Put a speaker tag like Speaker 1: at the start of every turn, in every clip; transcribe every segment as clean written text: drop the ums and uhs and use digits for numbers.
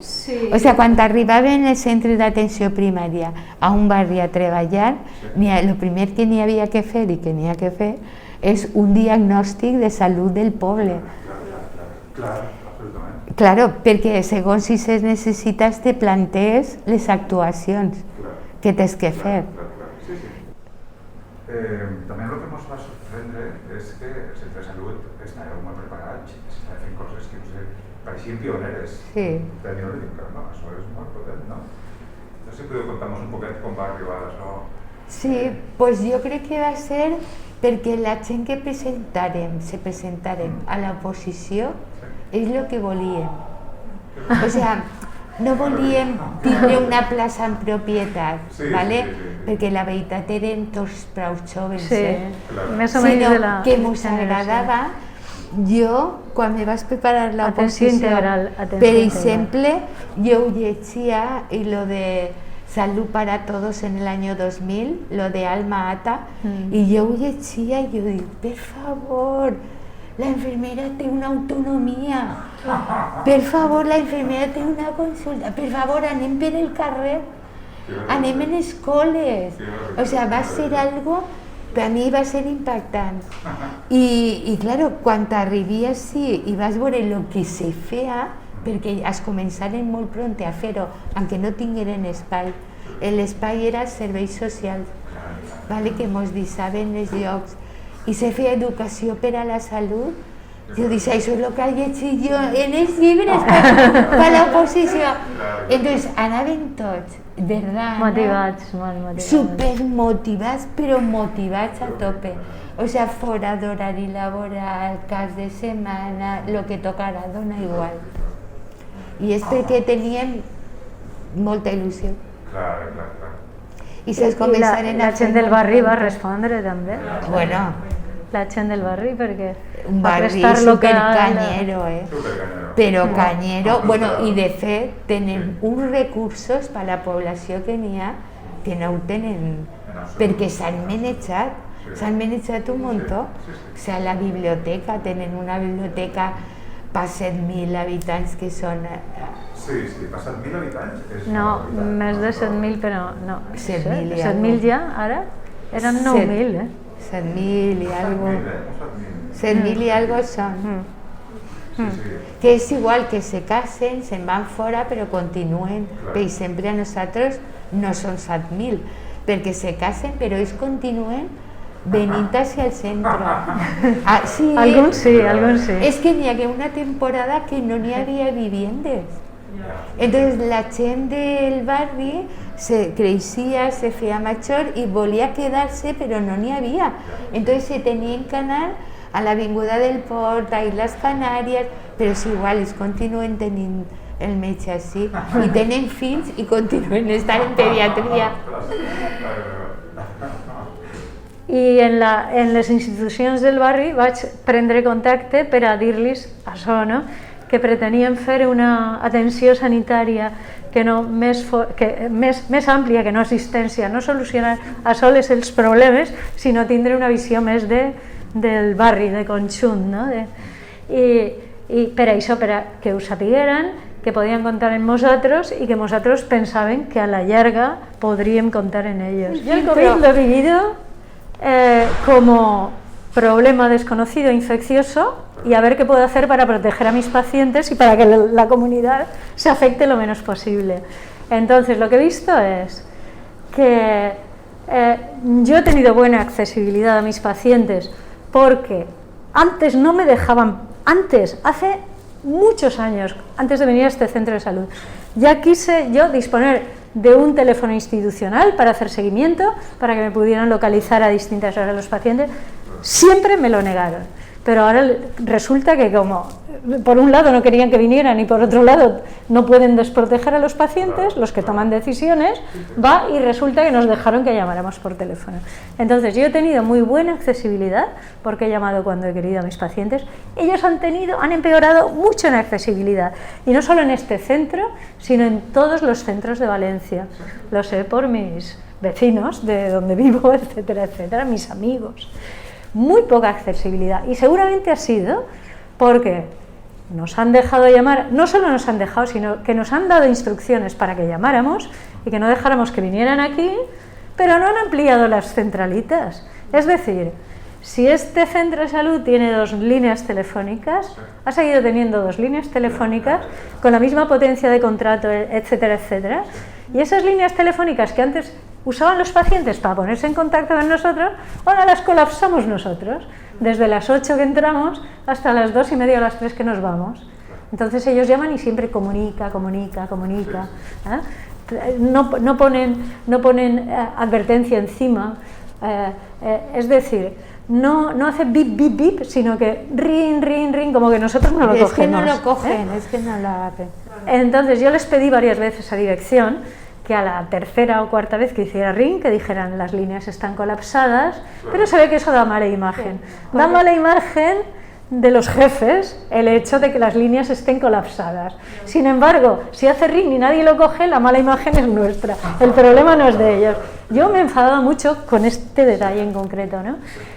Speaker 1: Sí.
Speaker 2: O sea, quan arribaven els centres d'atenció primària a un barri a treballar, el primer que n'hi havia que fer i que n'hi ha que fer és un diagnòstic de salut del poble.
Speaker 3: Clar, absolutament.
Speaker 2: Claro, perquè segons si ses necessitats te plantees les actuacions que tens que fer.
Speaker 3: Sí, sí. També el que ens va sorprendre és que el centre de salut estava molt preparat, estava fent coses que pareixien pioneres.
Speaker 2: Sí.
Speaker 3: Però jo dic, no, això és molt potent, no? No sé si podeu contar-nos un poquet com va arribar això.
Speaker 2: Sí, pues jo crec que va ser perquè la gent que se presentàrem a l'oposició és el que volíem. O sea, no volíem tindre una plaça en propietat, ¿vale? Perquè la veritat eren tots prou joves, sinó que ens agradava. Jo, quan me vaig preparar l'oposició, per exemple, jo ho llegia i lo de Salud para Todos en el año 2000, lo de Alma Ata, y yo llegia y yo digo, per favor, la enfermera té una autonomia, per favor, la enfermera té una consulta, per favor, anem per el carrer, anem en escoles. O sea, va ser algo, per a mi va ser impactant. I claro, quan arribia així i vas veure el que se feia, perquè es començaren molt pront a fer-ho, aunque no tingueren espai. L'espai era serveis socials, que ens deixaven els llocs, i se feia educació per a la salut. Jo dic, això és el que he llegit jo en els llibres per l'oposició. Entonces anaven tots, verdad,
Speaker 1: motivats, molt motivats.
Speaker 2: Supermotivats, però motivats a tope. O sea, fora d'horari laboral, cas de setmana, el que tocarà, dona igual. I és perquè teníem molta il·lusió.
Speaker 3: Clar.
Speaker 2: I se'ls començaren
Speaker 1: la gent del barri va respondre també.
Speaker 2: Bueno,
Speaker 1: la gent del barri, perquè
Speaker 2: un barri supercanyero, però canyero. Bueno, i de fet tenen uns recursos per a la població que n'hi ha que no ho tenen, perquè s'han manejat un muntó. O sigui, la biblioteca, tenen una biblioteca per 7.000 habitants que són...
Speaker 3: Sí, per 7.000 habitants?
Speaker 1: No, més de 7.000, però no.
Speaker 2: 7.000
Speaker 1: ja, ara? Eren 9.000,
Speaker 2: 7.000 i algo. 7.000 i algo són. Que és igual, que se casen, se'n van fora, però continuen. Per exemple, a nosaltres no són 7.000, perquè se casen, però ells continuen venint hacia el centre. Sí,
Speaker 1: alguns sí.
Speaker 2: És que n'hi hagué una temporada que no n'hi havia viviendes. Entonces la gent del barri se creixia, se feia major i volia quedar-se, però no n'hi havia. Entonces se tenien que anar a l'Avinguda del Port, a Islas Canàries, però és igual, ells continuen tenint el metge així, i tenen fills i continuen estant en pediatria.
Speaker 1: I en les institucions del barri vaig prendre contacte per a dir-los això, no? Que pretenien fer una atenció sanitària més àmplia que no assistència, no solucionar a soles els problemes, sinó tindre una visió més del barri, de conjunt. No? I per això, per a que ho sapigueren, que podien comptar en nosaltres i que nosaltres pensaven que a la llarga podríem contar en ellos. Yo el COVID lo he vivido como problema desconocido, infeccioso, y a ver qué puedo hacer para proteger a mis pacientes y para que la comunidad se afecte lo menos posible. Entonces, lo que he visto es que yo he tenido buena accesibilidad a mis pacientes porque antes no me dejaban, hace muchos años, antes de venir a este centro de salud, ya quise yo disponer de un teléfono institucional para hacer seguimiento, para que me pudieran localizar a distintas horas los pacientes. Siempre me lo negaron. Pero ahora resulta que como por un lado no querían que vinieran y por otro lado no pueden desproteger a los pacientes, los que toman decisiones, va y resulta que nos dejaron que llamáramos por teléfono. Entonces yo he tenido muy buena accesibilidad porque he llamado cuando he querido a mis pacientes. Ellos han empeorado mucho en accesibilidad y no solo en este centro, sino en todos los centros de Valencia. Lo sé por mis vecinos de donde vivo, etcétera, etcétera, mis amigos. Muy poca accesibilidad y seguramente ha sido porque nos han dejado llamar, no solo nos han dejado, sino que nos han dado instrucciones para que llamáramos y que no dejáramos que vinieran aquí, pero no han ampliado las centralitas. Es decir, si este centro de salud tiene 2 líneas telefónicas, ha seguido teniendo 2 líneas telefónicas con la misma potencia de contrato, etcétera, etcétera. Y esas líneas telefónicas que antes usaban los pacientes para ponerse en contacto con nosotros, ahora las colapsamos nosotros, desde las 8 que entramos hasta las 2:30 o las 3 que nos vamos. Entonces ellos llaman y siempre comunica. ¿Eh? No ponen advertencia encima, es decir, no hace bip, bip, bip, sino que ring, como que nosotros no lo cogemos.
Speaker 2: Es que no lo cogen, es que no lo hacen.
Speaker 1: Entonces yo les pedí varias veces a dirección que a la 3ª o 4ª vez que hiciera ring, que dijeran las líneas están colapsadas, pero se ve que eso da mala imagen. Da mala imagen de los jefes el hecho de que las líneas estén colapsadas. Sin embargo, si hace ring y nadie lo coge, la mala imagen es nuestra, el problema no es de ellos. Yo me he enfadado mucho con este detalle en concreto, ¿no?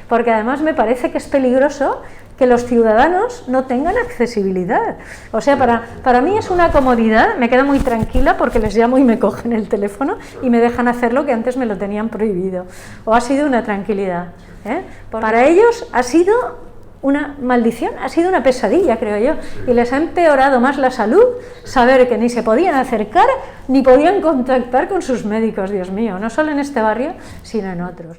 Speaker 1: Porque además me parece que es peligroso que los ciudadanos no tengan accesibilidad. O sea, para mí es una comodidad, me quedo muy tranquila porque les llamo y me cogen el teléfono y me dejan hacer lo que antes me lo tenían prohibido. O ha sido una tranquilidad, ¿eh? Para ellos ha sido una maldición, ha sido una pesadilla, creo yo, y les ha empeorado más la salud saber que ni se podían acercar ni podían contactar con sus médicos, Dios mío, no solo en este barrio, sino en otros.